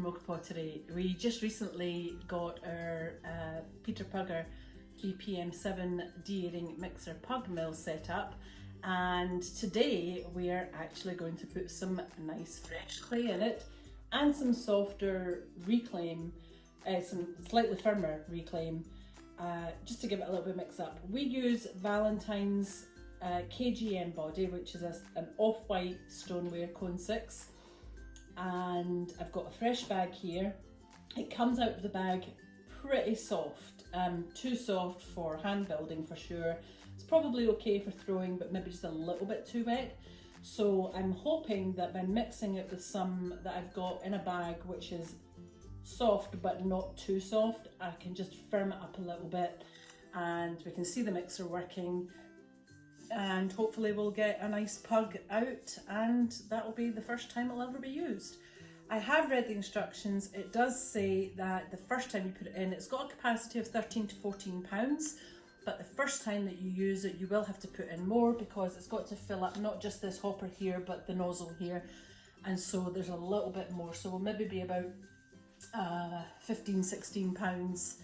MoKa Pottery. We just recently got our Peter Pugger VPM-7 de-airing mixer pug mill set up, and today we are actually going to put some nice fresh clay in it and some softer reclaim, some slightly firmer reclaim, just to give it a little bit of mix up. We use Valentine's KGM body, which is an off-white stoneware cone 6, and I've got a fresh bag here. It comes out of the bag pretty soft, too soft for hand building for sure. It's probably okay for throwing, but maybe just a little bit too wet. So I'm hoping that by mixing it with some that I've got in a bag which is soft but not too soft, I can just firm it up a little bit and we can see the mixer working, and hopefully we'll get a nice pug out, and that will be the first time it'll ever be used. I have read the instructions. It does say that the first time you put it in, it's got a capacity of 13 to 14 pounds, but the first time that you use it, you will have to put in more because it's got to fill up not just this hopper here, but the nozzle here. And so there's a little bit more. So we'll maybe be about 15, 16 pounds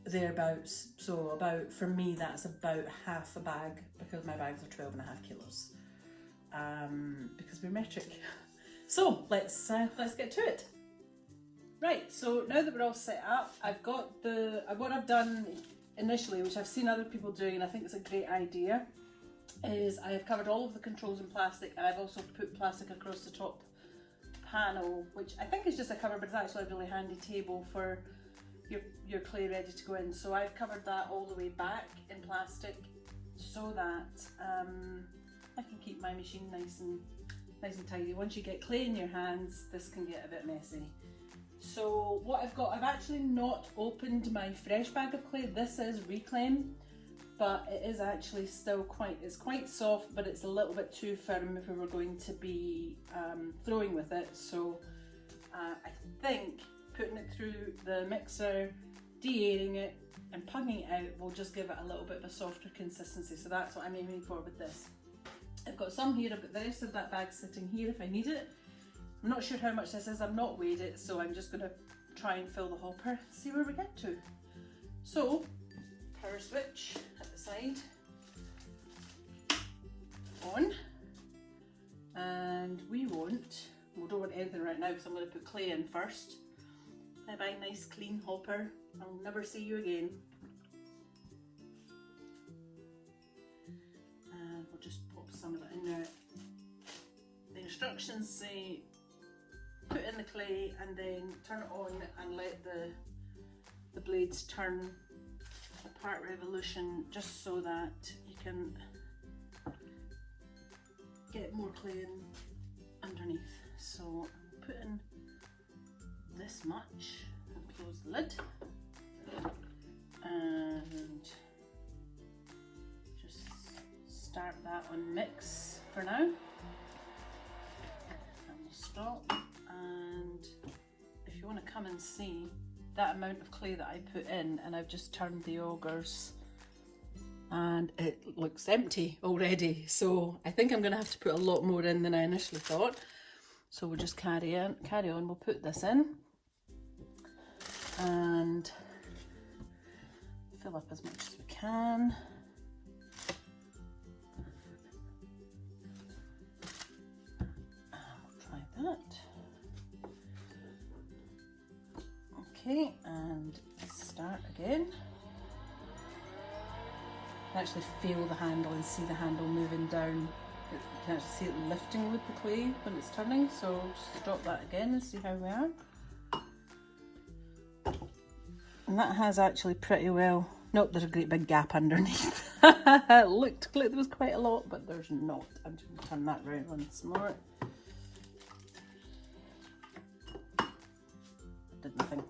thereabouts. So about, for me, that's about half a bag, because my bags are 12.5 kilos, because we're metric. So let's get to it. Right, so now that we're all set up, I've got what I've done initially, which I've seen other people doing, and I think it's a great idea, is I have covered all of the controls in plastic, and I've also put plastic across the top panel, which I think is just a cover, but it's actually a really handy table for your clay ready to go in. So I've covered that all the way back in plastic so that I can keep my machine nice and tidy. Once you get clay in your hands, this can get a bit messy. So what I've got, I've actually not opened my fresh bag of clay. This is reclaim, but it is actually still it's quite soft, but it's a little bit too firm if we were going to be throwing with it. So I think putting it through the mixer, de-airing it and pugging it out will just give it a little bit of a softer consistency. So that's what I'm aiming for with this. I've got some here, I've got the rest of that bag sitting here if I need it. I'm not sure how much this is, I've not weighed it, so I'm just going to try and fill the hopper, see where we get to. So, power switch at the side, on, and we don't want anything right now because I'm going to put clay in first. Bye bye, nice clean hopper, I'll never see you again. And we'll just pop some of it in there. The instructions say put in the clay and then turn it on and let the blades turn a part revolution, just so that you can get more clay in underneath. So I'll put in this much and close the lid and just start that on mix for now, and we'll stop. And if you want to come and see that amount of clay that I put in, and I've just turned the augers and it looks empty already, so I think I'm going to have to put a lot more in than I initially thought. So we'll just carry on. We'll put this in and fill up as much as we can. We'll try that. Okay, and start again. You can actually feel the handle and see the handle moving down. You can actually see it lifting with the clay when it's turning, so just stop that again and see how we are. And that has actually pretty well, nope, there's a great big gap underneath. It looked like there was quite a lot, but there's not. I'm just going to turn that round once more. Did nothing.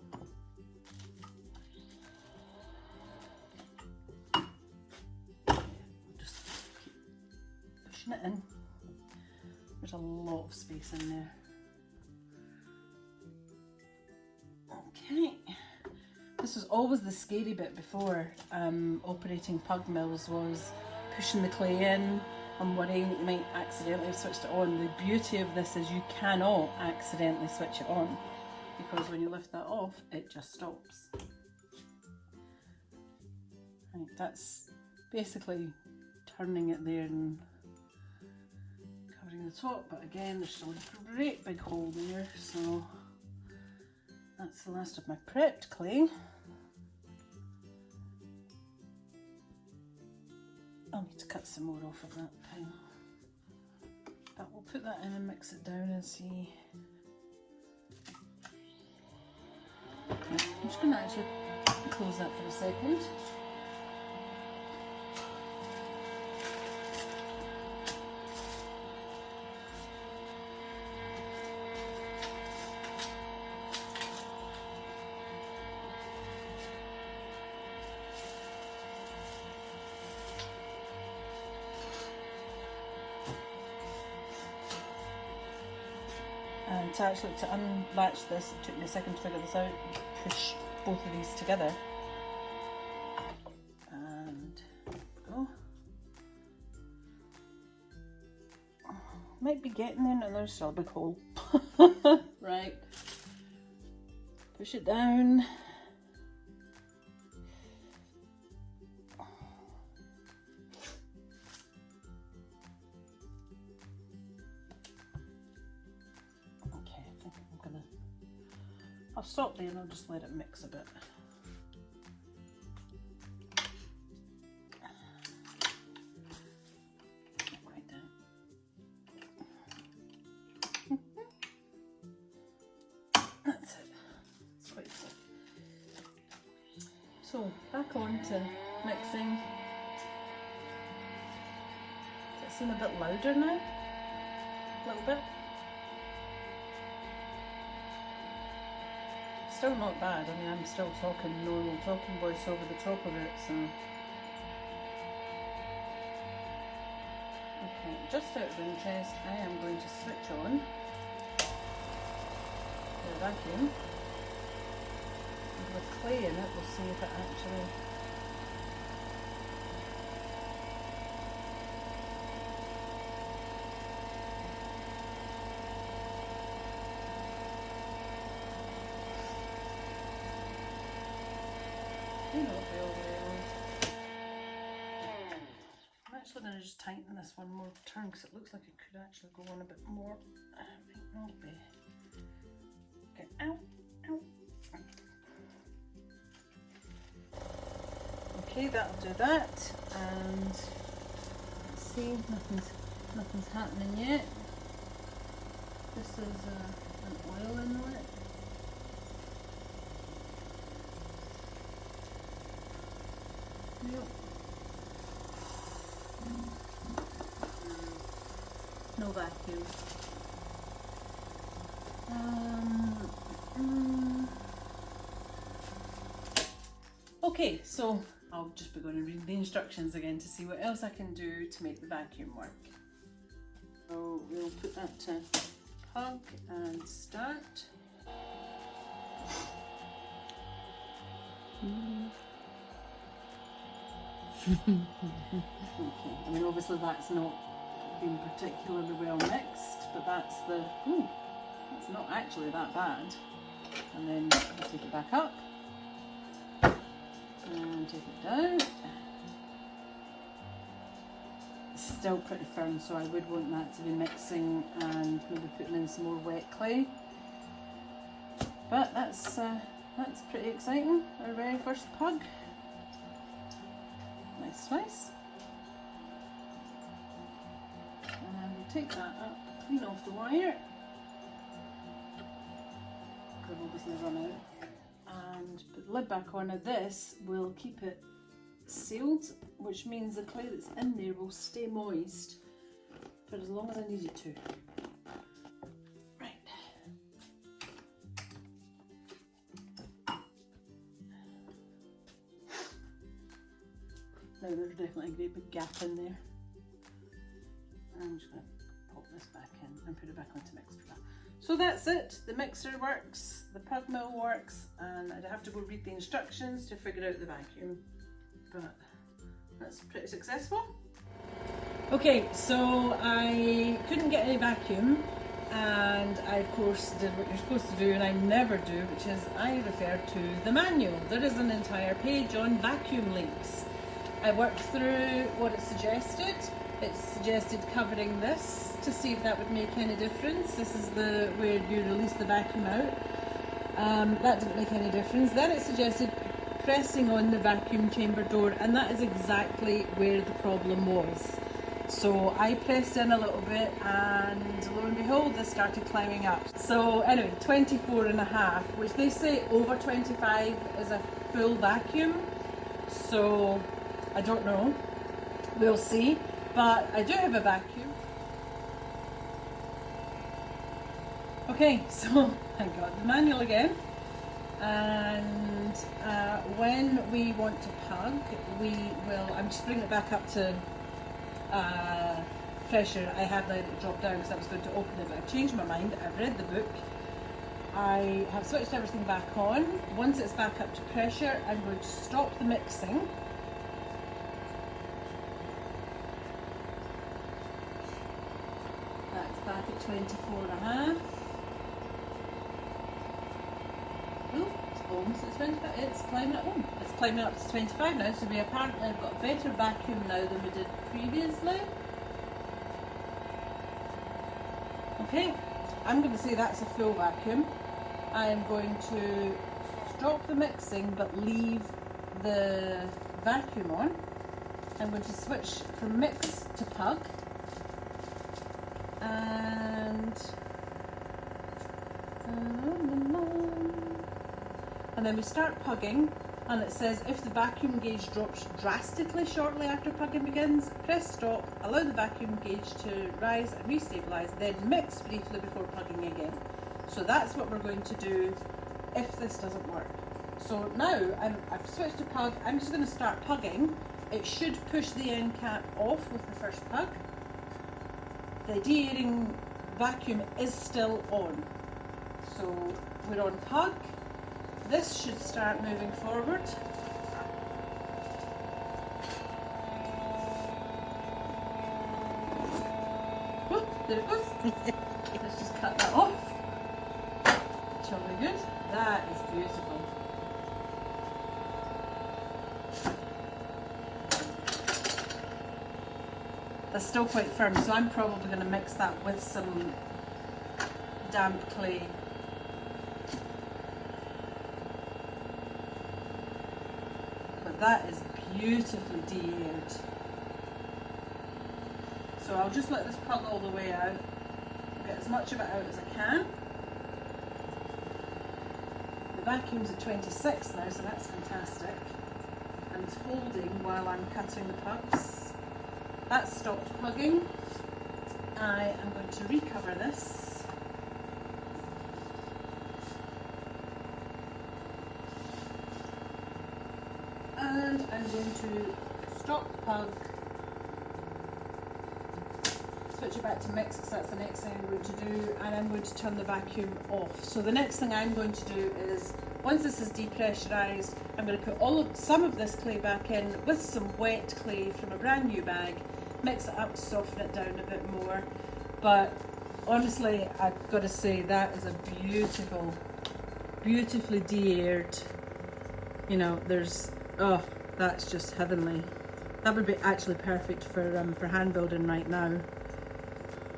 Just keep pushing it in. There's a lot of space in there. Okay. This was always the scary bit before operating pug mills, was pushing the clay in and worrying that you might accidentally have switched it on. The beauty of this is you cannot accidentally switch it on. because when you lift that off, it just stops. Right, that's basically turning it there and covering the top, but again there's still a great big hole there, so that's the last of my prepped clay. I'll need to cut some more off of that pile, but we'll put that in and mix it down and see. Okay, I'm just going to actually close that for a second. And to unlatch this, it took me a second to figure this out. Push both of these together. And go. Might be getting there, no, there's still a big hole. Right. Push it down. I'll stop there and I'll just let it mix a bit. Not quite down. That's it. It's quite soft. So back on to mixing. Does it seem a bit louder now? A little bit? Still not bad. I mean, I'm still talking normal talking voice over the top of it, so. Okay, just out of interest, I am going to switch on the vacuum. And with clay in it, we'll see if it actually. I'm actually going to just tighten this one more turn because it looks like it could actually go on a bit more. It might not be. Okay, ow, ow. Okay, that'll do that. And let's see, nothing's happening yet. This is an oil inlet. Yep. No vacuum. Okay, so I'll just be going to read the instructions again to see what else I can do to make the vacuum work. So we'll put that to pug and start. Okay, I mean obviously that's not been particularly well mixed, but that's not actually that bad. And then I'll take it back up and take it down. It's still pretty firm, so I would want that to be mixing and maybe putting in some more wet clay. But that's pretty exciting. Our very first pug. Nice. And we'll take that up, clean off the wire. Could obviously run out. And put the lid back on. Now this will keep it sealed, which means the clay that's in there will stay moist for as long as I need it to. Right. Now there's definitely a great big gap in there. I'm just going to pop this back in and put it back onto mix for that. So that's it. The mixer works, the pug mill works, and I'd have to go read the instructions to figure out the vacuum. But that's pretty successful. Okay, so I couldn't get any vacuum, and I of course did what you're supposed to do and I never do, which is I refer to the manual. There is an entire page on vacuum leaks. I worked through what it suggested. It suggested covering this to see if that would make any difference. This is the where you release the vacuum out. That didn't make any difference. Then it suggested pressing on the vacuum chamber door, and that is exactly where the problem was. So I pressed in a little bit and lo and behold, this started climbing up. So anyway, 24.5, which they say over 25 is a full vacuum. So I don't know, we'll see. But I do have a vacuum. Okay, so I got the manual again. And when we want to pug, we will, I'm just bringing it back up to Perthshire. I had let it drop down because I was going to open it, but I've changed my mind. I've read the book. I have switched everything back on. Once it's back up to Perthshire, I'm going to stop the mixing. That's back at 24.5. Oh, it's almost at 25. It's climbing up. Oh, it's climbing up to 25 now. So we apparently have got a better vacuum now than we did previously. Okay, I'm going to say that's a full vacuum. I am going to stop the mixing but leave the vacuum on. I'm going to switch from mix to pug. And then we start pugging, and it says if the vacuum gauge drops drastically shortly after pugging begins, press stop, allow the vacuum gauge to rise and restabilise, then mix briefly before pugging again. So that's what we're going to do if this doesn't work. So now I've switched to pug. I'm just going to start pugging. It should push the end cap off with the first pug. The de-airing vacuum is still on. So we're on pug. This should start moving forward. Oh, there it goes. Let's just cut that off. Jolly good. That is beautiful. That's still quite firm, so I'm probably going to mix that with some damp clay. But that is beautifully de-aired. So I'll just let this pug all the way out. I'll get as much of it out as I can. The vacuum's at 26 now, so that's fantastic. And it's holding while I'm cutting the pugs. That's stopped pugging. I am going to recover this. And I'm going to stop pug, switch it back to mix because that's the next thing I'm going to do, and I'm going to turn the vacuum off. So the next thing I'm going to do is, once this is depressurised, I'm going to put some of this clay back in with some wet clay from a brand new bag, mix it up to soften it down a bit more. But honestly, I've got to say that is a beautiful, beautifully de-aired, you know, there's, oh, that's just heavenly. That would be actually perfect for hand building right now.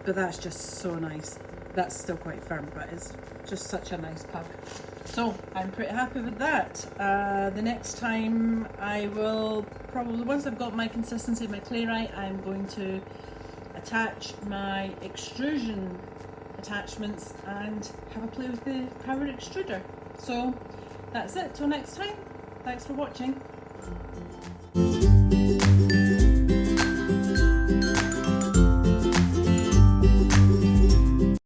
But that's just so nice. That's still quite firm, but it's just such a nice pug. So I'm pretty happy with that. The next time I will probably, once I've got my consistency of my clay right, I'm going to attach my extrusion attachments and have a play with the power extruder. So that's it, till next time. Thanks for watching.